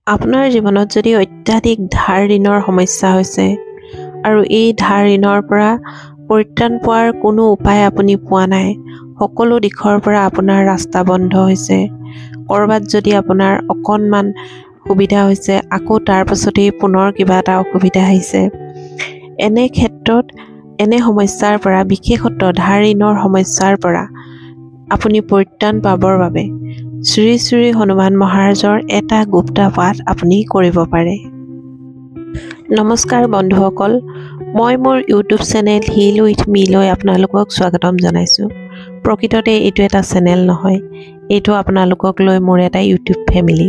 আপোনাৰ জীৱনত যদি অত্যাধিক ধাৰ ঋণৰ সমস্যা হৈছে আৰু এই ধাৰ ঋণৰ পৰা পৰিত্ৰাণ পোৱাৰ কোনো উপায় আপুনি পোৱা নাই, সকলো দিশৰ পৰা আপোনাৰ ৰাস্তা বন্ধ হৈছে, ক'ৰবাত যদি আপোনাৰ অকণমান সুবিধা হৈছে আকৌ তাৰ পাছতেই পুনৰ কিবা এটা অসুবিধা আহিছে, এনে ক্ষেত্ৰত এনে সমস্যাৰ পৰা বিশেষত ধাৰ ঋণৰ সমস্যাৰ পৰা আপুনি পৰিত্ৰাণ পাবৰ বাবে শ্ৰী শ্ৰী হনুমান মহাৰাজৰ এটা গুপ্ত পাঠ আপুনি কৰিব পাৰে। নমস্কাৰ বন্ধুসকল, মই মোৰ ইউটিউব চেনেল হিল উইথ মি লৈ আপোনালোকক স্বাগতম জনাইছোঁ। প্ৰকৃততে এইটো এটা চেনেল নহয়, এইটো আপোনালোকক লৈ মোৰ এটা ইউটিউব ফেমিলি,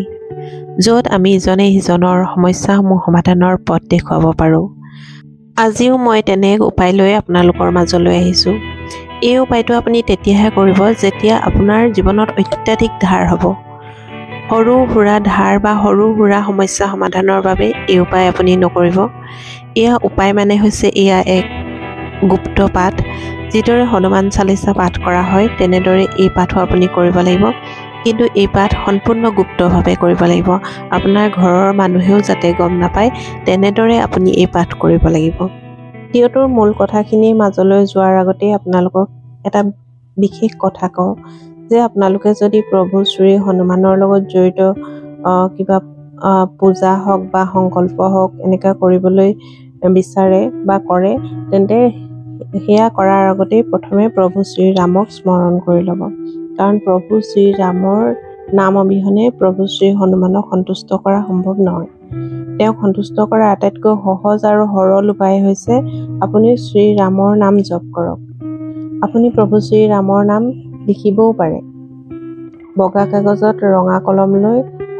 য'ত আমি ইজনে সিজনৰ সমস্যাসমূহ সমাধানৰ পথ দেখুৱাব পাৰোঁ। আজিও মই তেনে এক উপায় লৈ আপোনালোকৰ মাজলৈ আহিছোঁ। এই উপায়টো আপুনি তেতিয়াহে কৰিব যেতিয়া আপোনাৰ জীৱনত অত্যাধিক ধাৰ হ'ব। সৰু সুৰা ধাৰ বা সৰু সুৰা সমস্যা সমাধানৰ বাবে এই উপায় আপুনি নকৰিব। এয়া উপায় মানে হৈছে এয়া এক গুপ্ত পাঠ। যিদৰে হনুমান চালিচা পাঠ কৰা হয় তেনেদৰে এই পাঠো আপুনি কৰিব লাগিব, কিন্তু এই পাঠ সম্পূৰ্ণ গুপ্তভাৱে কৰিব লাগিব। আপোনাৰ ঘৰৰ মানুহেও যাতে গম নাপায় তেনেদৰে আপুনি এই পাঠ কৰিব লাগিব। ভিডিঅ'টোৰ মূল কথাখিনিৰ মাজলৈ যোৱাৰ আগতেই আপোনালোকক এটা বিশেষ কথা কওঁ যে আপোনালোকে যদি প্ৰভু শ্ৰী হনুমানৰ লগত জড়িত কিবা পূজা হওক বা সংকল্প হওক এনেকুৱা কৰিবলৈ বিচাৰে বা কৰে, তেন্তে সেয়া কৰাৰ আগতেই প্ৰথমে প্ৰভু শ্ৰীৰামক স্মৰণ কৰি ল'ব। কাৰণ প্ৰভু শ্ৰীৰামৰ নাম অবিহনে প্ৰভু শ্ৰী হনুমানক সন্তুষ্ট কৰা সম্ভৱ নহয়। তেওঁক সন্তুষ্ট কৰা আটাইতকৈ সহজ আৰু সৰল উপায় হৈছে আপুনি শ্ৰীৰামৰ নাম জপ কৰক। আপুনি প্ৰভু শ্ৰীৰামৰ নাম লিখিবও পাৰে। বগা কাগজত ৰঙা কলম লৈ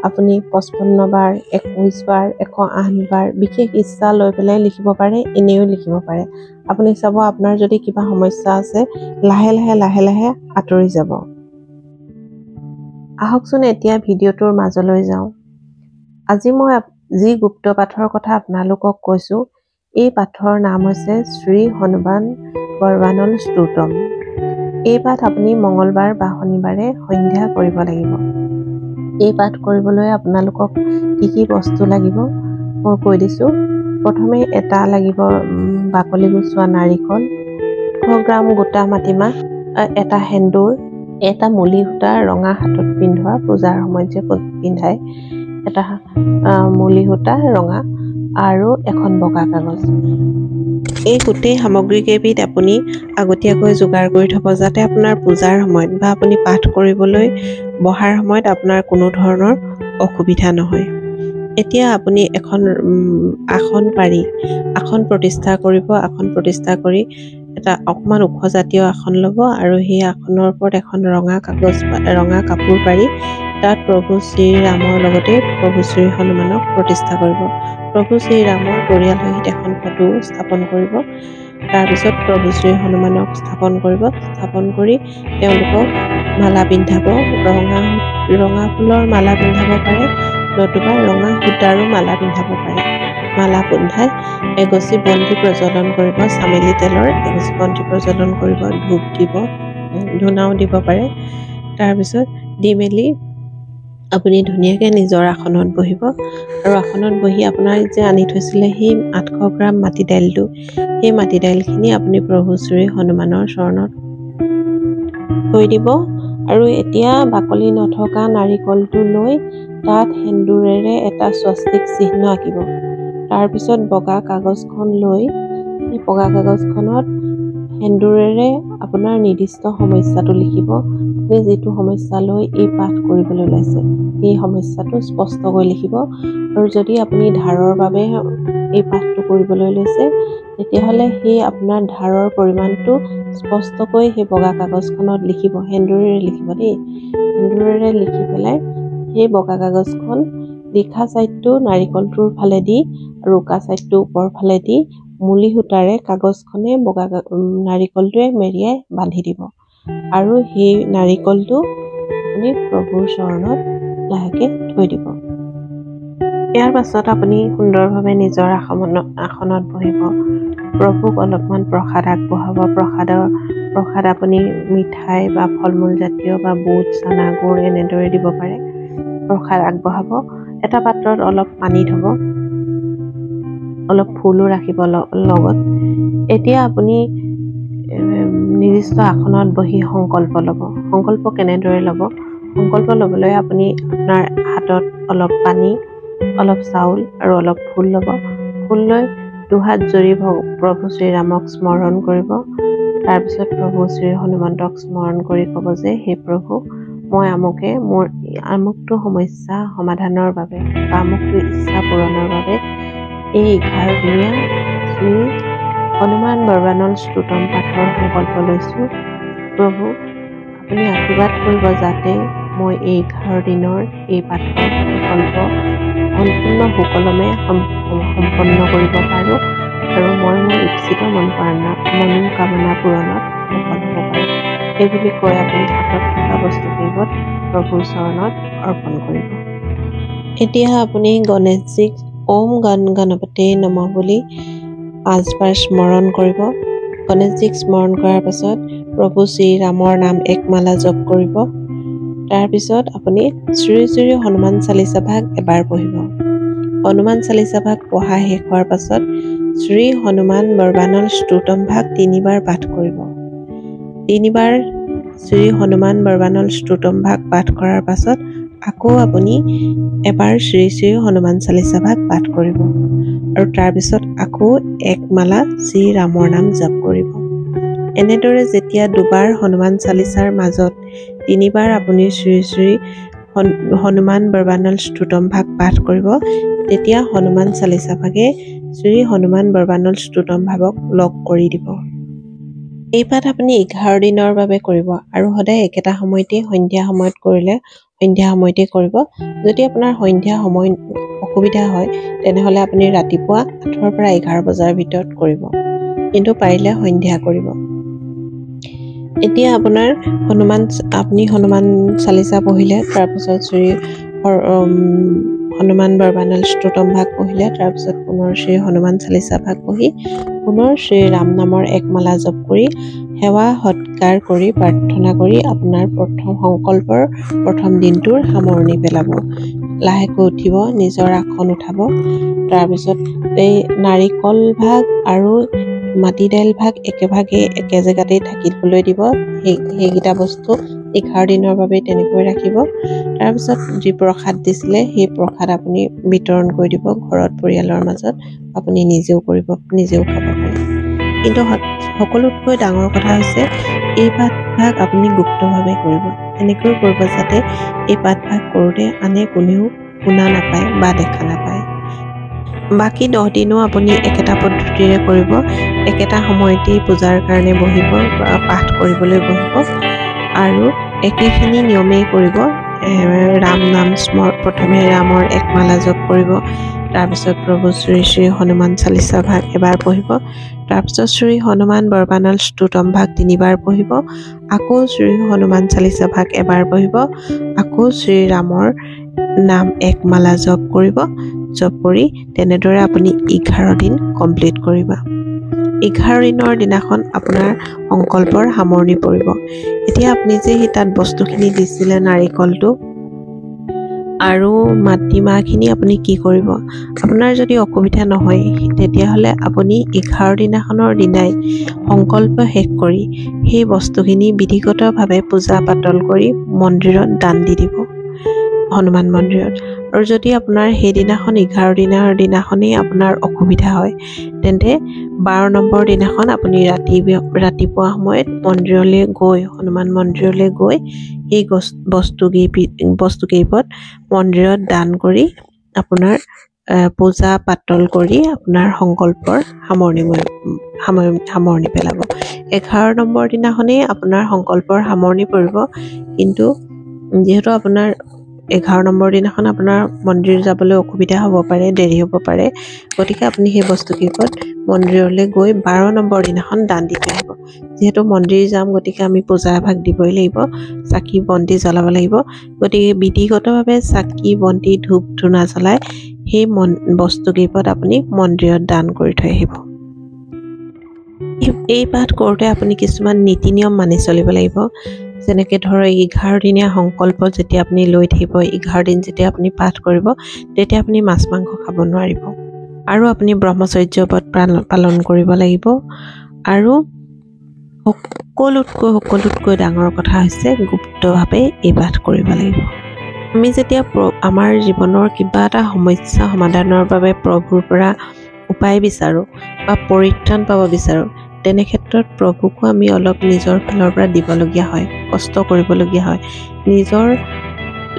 আপুনি 55 বাৰ, 21 বাৰ, 108 বাৰ বিশেষ ইচ্ছা লৈ পেলাই লিখিব পাৰে, এনেও লিখিব পাৰে। আপুনি চাব আপোনাৰ যদি কিবা সমস্যা আছে লাহে লাহে আঁতৰি যাব। আহকচোন এতিয়া ভিডিঅ'টোৰ মাজলৈ যাওঁ। আজি মই যি গুপ্ত পাঠৰ কথা আপোনালোকক কৈছোঁ, এই পাঠৰ নাম হৈছে শ্ৰী হনুমান বৰৱানল স্তোত্ৰম। এই পাঠ আপুনি মঙলবাৰ বা শনিবাৰে সন্ধ্যা কৰিব লাগিব। এই পাঠ কৰিবলৈ আপোনালোকক কি বস্তু লাগিব মই কৈ দিছোঁ। প্ৰথমে এটা লাগিব বাকলি গুচোৱা নাৰিকল, 100 গ্ৰাম গোটা মাটিমাহ, এটা সেন্দুৰ, এটা মলি সূতা ৰঙা হাতত পিন্ধোৱা, পূজাৰ সময়ত যে পিন্ধায় এটা মলি সূতা ৰঙা, আৰু এখন বগা কাগজ। এই গোটেই সামগ্ৰীকেইবিধ আপুনি আগতীয়াকৈ যোগাৰ কৰি থ'ব, যাতে আপোনাৰ পূজাৰ সময়ত বা আপুনি পাঠ কৰিবলৈ বহাৰ সময়ত আপোনাৰ কোনো ধৰণৰ অসুবিধা নহয়। এতিয়া আপুনি এখন আসন প্ৰতিষ্ঠা কৰিব। আসন প্ৰতিষ্ঠা কৰি এটা অকণমান ওখ জাতীয় আসন ল'ব আৰু সেই আসনৰ ওপৰত এখন ৰঙা কাপোৰ পাৰি তাত প্ৰভু শ্ৰীৰামৰ লগতে প্ৰভু শ্ৰী হনুমানক প্ৰতিষ্ঠা কৰিব। প্ৰভু শ্ৰীৰামৰ পৰিয়াল সহিত এখন ফটো স্থাপন কৰিব। তাৰপিছত প্ৰভু শ্ৰী হনুমানক স্থাপন কৰিব। স্থাপন কৰি তেওঁলোকক মালা পিন্ধাব। ৰঙা ফুলৰ মালা পিন্ধাব পাৰে, নতুবা ৰঙা সূতাৰো মালা পিন্ধাব পাৰে। মালা পিন্ধাই এগছি বন্তি প্ৰজ্বলন কৰিব, চামেলি তেলৰ এগছি বন্তি প্ৰজ্বলন কৰিব, ধূপ দিব, ধূনাও দিব পাৰে। তাৰপিছত দি মেলি আপুনি ধুনীয়াকৈ নিজৰ আসনত বহিব আৰু আসনত বহি আপোনাৰ যে আনি থৈছিলে সেই 800 গ্ৰাম মাটি দাইলটো, সেই মাটি দাইলখিনি আপুনি প্ৰভু শ্ৰী হনুমানৰ চৰণত থৈ দিব। আৰু এতিয়া বাকলি নথকা নাৰিকলটো লৈ তাত সেন্দুৰেৰে এটা স্বস্তিক চিহ্ন আঁকিব। তাৰপিছত বগা কাগজখন লৈ সেই বগা কাগজখনত সেন্দুৰেৰে আপোনাৰ নিৰ্দিষ্ট সমস্যাটো লিখিব। আপুনি যিটো সমস্যা লৈ এই পাঠ কৰিবলৈ ওলাইছে সেই সমস্যাটো স্পষ্টকৈ লিখিব। আৰু যদি আপুনি ধাৰৰ বাবে এই পাঠটো কৰিবলৈ লৈছে তেতিয়াহ'লে সেই আপোনাৰ ধাৰৰ পৰিমাণটো স্পষ্টকৈ সেই বগা কাগজখনত লিখিব, সেন্দুৰেৰে লিখিব দেই। সেন্দুৰেৰে লিখি পেলাই সেই বগা কাগজখন লিখা ছাইডটো নাৰিকলটোৰ ফালে দি আৰু উকা ছাইডটো ওপৰ ফালে দি মলি সূতাৰে কাগজখনে নাৰিকলটোৱে মেৰিয়াই বান্ধি দিব। আৰু সেই নাৰিকলটো আপুনি প্ৰভুৰ চৰণত লাহেকৈ থৈ দিব। ইয়াৰ পাছত আপুনি সুন্দৰভাৱে নিজৰ আসনত বহিব। প্ৰভুক অলপমান প্ৰসাদ আগবঢ়াব। প্ৰসাদ আপুনি মিঠাই বা ফল মূল জাতীয় বা বুট, চানা, গুড় এনেদৰে দিব পাৰে। প্ৰসাদ আগবঢ়াব। এটা পাত্ৰত অলপ পানী থ'ব, অলপ ফুলো ৰাখিব লগত। এতিয়া আপুনি নিৰ্দিষ্ট আসনত বহি সংকল্প ল'ব। সংকল্প কেনেদৰে ল'ব? সংকল্প ল'বলৈ আপুনি আপোনাৰ হাতত অলপ পানী, অলপ চাউল আৰু অলপ ফুল ল'ব। ফুল লৈ দুহাত জৰি প্ৰভু শ্ৰীৰামক স্মৰণ কৰিব। তাৰপিছত প্ৰভু শ্ৰী হনুমন্তক স্মৰণ কৰি ক'ব যে, হে প্ৰভু, মই মোৰ আমুকটো সমস্যা সমাধানৰ বাবে বা আমুকটো ইচ্ছা পূৰণৰ বাবে এই 11 দিনীয়া শ্ৰী হনুমান বৰবানল স্তোত্ৰম পাঠৰ সংকল্প লৈছোঁ। প্ৰভু, আপুনি আশীৰ্বাদ কৰিব যাতে মই এই 11 দিনৰ এই পাঠৰ সংকল্প সম্পূৰ্ণ সুকলমে সম্পন্ন কৰিব পাৰোঁ আৰু মই মোৰ ইচ্ছিত মনোকামনা পূৰণত সফল হ'ব পাৰোঁ। এইবুলি কৈ আপুনি হাতত থকা বস্তুকেইপদ প্ৰভুৰ চৰণত অৰ্পণ কৰিব। এতিয়া আপুনি গণেশজীক ওম গণ গণপতি নমঃ বুলি 5 বাৰ স্মৰণ কৰিব। গণেশজীক স্মৰণ কৰাৰ পাছত প্ৰভু শ্ৰীৰামৰ নাম 1 মালা জপ কৰিব। তাৰপিছত আপুনি শ্ৰী শ্ৰী হনুমান চালিচা ভাগ এবাৰ পঢ়িব। হনুমান চালিচা ভাগ পঢ়া শেষ হোৱাৰ পাছত শ্ৰী হনুমান বৰবানল স্তোত্ৰম ভাগ 3 বাৰ পাঠ কৰিব। 3 বাৰ শ্ৰী হনুমান বৰবানল স্তোত্ৰম ভাগ পাঠ কৰাৰ পাছত আকৌ আপুনি এবাৰ শ্ৰী শ্ৰী হনুমান চালিচা ভাগ পাঠ কৰিব আৰু তাৰপিছত আকৌ 1 মালা শ্ৰী ৰামৰ নাম জপ কৰিব। এনেদৰে যেতিয়া দুবাৰ হনুমান চালিচাৰ মাজত 3 বাৰ আপুনি শ্ৰী শ্ৰী হনুমান বৰবানল স্তোত্ৰম ভাগ পাঠ কৰিব, তেতিয়া হনুমান চালিচা ভাগে শ্ৰী হনুমান বৰবানল স্তোত্ৰম ভাগক লগ কৰি দিব। এই পাঠ আপুনি 11 দিনৰ বাবে কৰিব আৰু সদায় একেটা সময়তে সন্ধিয়া সময়ত কৰিলে সন্ধিয়া সময়তে কৰিব। যদি আপোনাৰ সন্ধিয়া সময় অসুবিধা হয় তেনেহ'লে আপুনি ৰাতিপুৱা 8 পৰা 11 বজাৰ ভিতৰত কৰিব, কিন্তু পাৰিলে সন্ধিয়া কৰিব। এতিয়া আপোনাৰ আপুনি হনুমান চালিচা পঢ়িলে, তাৰপিছত শ্ৰী হনুমান বৰবানল স্তোত্ৰম ভাগ পঢ়িলে, তাৰপিছত পুনৰ শ্ৰী হনুমান চালিচা ভাগ পঢ়ি পুনৰ শ্ৰী ৰাম নামৰ 1 মালা জপ কৰি সেৱা সৎকাৰ কৰি প্ৰাৰ্থনা কৰি আপোনাৰ সংকল্পৰ প্ৰথম দিনটোৰ সামৰণি পেলাব। লাহেকৈ উঠিব, নিজৰ আসন উঠাব। তাৰপিছত এই নাৰিকল ভাগ আৰু মাটি দাইল ভাগ একে জেগাতেই থাকিবলৈ দিব। সেইকেইটা বস্তু 11 দিনৰ বাবে তেনেকৈ ৰাখিব। তাৰপিছত যি প্ৰসাদ দিছিলে সেই প্ৰসাদ আপুনি বিতৰণ কৰি দিব ঘৰত পৰিয়ালৰ মাজত। আপুনি নিজেও খাব পাৰে। কিন্তু সকলোতকৈ ডাঙৰ কথা হৈছে এই পাঠ ভাগ আপুনি গুপ্তভাৱে কৰিব। এনেকৈ কৰিব যাতে এই পাঠ ভাগ কৰোঁতে আনে কোনেও শুনা নাপায় বা দেখা নাপায়। বাকী 10 দিনো আপুনি একেটা পদ্ধতিৰে কৰিব। একেটা সময়তেই পূজাৰ কাৰণে বহিব, পাঠ কৰিবলৈ বহিব আৰু একেখিনি নিয়মেই কৰিব। ৰাম নাম প্ৰথমে ৰামৰ 1 মালা জপ কৰিব, তাৰপিছত প্ৰভু শ্ৰী শ্ৰী হনুমান চালিচা ভাগ এবাৰ পঢ়িব, তাৰপিছত শ্ৰী হনুমান বৰবানল স্তোত্ৰম ভাগ 3 বাৰ পঢ়িব, আকৌ শ্ৰী হনুমান চালিচা ভাগ এবাৰ পঢ়িব, আকৌ শ্ৰী ৰামৰ নাম 1 মালা জপ কৰিব। জপ কৰি তেনেদৰে আপুনি 11 দিন কমপ্লিট কৰিব। 11 দিনৰ দিনাখন আপোনাৰ সংকল্পৰ সামৰণি পৰিব। এতিয়া আপুনি যে তাত বস্তুখিনি দিছিলে, নাৰিকলটো আৰু মাটিমাহখিনি আপুনি কি কৰিব? আপোনাৰ যদি অসুবিধা নহয় তেতিয়াহ'লে আপুনি 11 দিনাখনৰ দিনাই সংকল্প শেষ কৰি সেই বস্তুখিনি বিধিগতভাৱে পূজা পাতল কৰি মন্দিৰত দান দি দিব, হনুমান মন্দিৰত। আৰু যদি আপোনাৰ সেইদিনাখন 11 দিনৰ দিনাখনেই আপোনাৰ অসুবিধা হয় তেন্তে 12 নম্বৰ দিনাখন আপুনি ৰাতিপুৱা সময়ত মন্দিৰলৈ গৈ হনুমান মন্দিৰলৈ গৈ এই বস্তুকেইপদ মন্দিৰত দান কৰি আপোনাৰ পূজা পাতল কৰি আপোনাৰ সংকল্পৰ সামৰণি পেলাব। 11 নম্বৰ দিনাখনেই আপোনাৰ সংকল্পৰ সামৰণি পৰিব, কিন্তু যিহেতু আপোনাৰ 11 নম্বৰ দিনাখন আপোনাৰ মন্দিৰ যাবলৈ অসুবিধা হ'ব পাৰে, দেৰি হ'ব পাৰে, গতিকে আপুনি সেই বস্তুকেইপদ মন্দিৰলৈ গৈ 12 নম্বৰ দিনাখন দান দি থৈ আহিব। যিহেতু মন্দিৰ যাম গতিকে আমি পূজা এভাগ দিবই লাগিব, চাকি বন্তি জ্বলাব লাগিব, গতিকে বিধিগতভাৱে চাকি বন্তি ধূপ ধূনা জ্বলাই সেই বস্তুকেইপদ আপুনি মন্দিৰত দান কৰি থৈ আহিব। এই পাঠ কৰোঁতে আপুনি কিছুমান নীতি নিয়ম মানি চলিব লাগিব। যেনেকৈ ধৰক 11 দিনীয়া সংকল্প যেতিয়া আপুনি লৈ থাকিব, 11 দিন যেতিয়া আপুনি পাঠ কৰিব, তেতিয়া আপুনি মাছ মাংস খাব নোৱাৰিব। আৰু আপুনি ব্ৰহ্মচৰ্য ব্ৰত পালন কৰিব লাগিব। আৰু সকলোতকৈ ডাঙৰ কথা হৈছে গুপ্তভাৱে এই পাঠ কৰিব লাগিব। আমি যেতিয়া আমাৰ জীৱনৰ কিবা এটা সমস্যা সমাধানৰ বাবে প্ৰভুৰ পৰা উপায় বিচাৰোঁ বা পৰিত্ৰাণ পাব বিচাৰোঁ, তেনে ক্ষেত্ৰত প্ৰভুকো আমি অলপ নিজৰ ফালৰ পৰা দিবলগীয়া হয়, কষ্ট কৰিবলগীয়া হয়, নিজৰ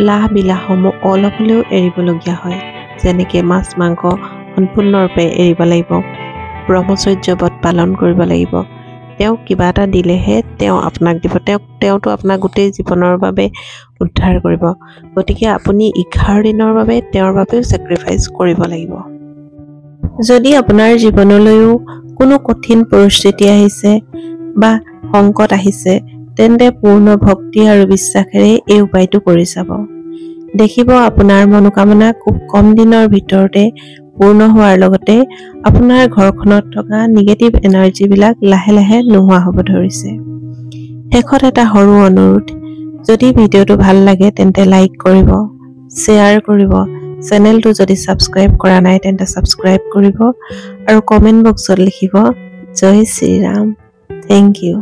লাহ বিলাহসমূহ অলপ হ'লেও এৰিবলগীয়া হয়। যেনেকৈ মাছ মাংস সম্পূৰ্ণৰূপে এৰিব লাগিব, ব্ৰহ্মচৰ্য ব্ৰত পালন কৰিব লাগিব। তেওঁক কিবা এটা দিলেহে তেওঁ আপোনাক দিব, তেওঁতো আপোনাক গোটেই জীৱনৰ বাবে উদ্ধাৰ কৰিব। গতিকে আপুনি 11 দিনৰ বাবে তেওঁৰ বাবেও ছেক্ৰিফাইচ কৰিব লাগিব। যদি আপোনাৰ জীৱনলৈও কোনো কঠিন পৰিস্থিতি আহিছে বা সংকট আহিছে, তেন্তে পূৰ্ণ ভক্তি আৰু বিশ্বাসেৰে এই উপায়টো কৰি চাব। দেখিব আপোনাৰ মনোকামনা খুব কম দিনৰ ভিতৰতে পূৰ্ণ হোৱাৰ লগতে আপোনাৰ ঘৰখনত থকা নিগেটিভ এনাৰ্জিবিলাক লাহে লাহে নোহোৱা হ'ব ধৰিছে। শেষত এটা সৰু অনুৰোধ, যদি ভিডিঅ'টো ভাল লাগে তেন্তে লাইক কৰিব, শ্বেয়াৰ কৰিব, চেনেলটো যদি ছাবস্ক্ৰাইব কৰা নাই তেন্তে ছাবস্ক্ৰাইব কৰিব আৰু কমেণ্ট বক্সত লিখিব জয় শ্ৰীৰাম। Thank U.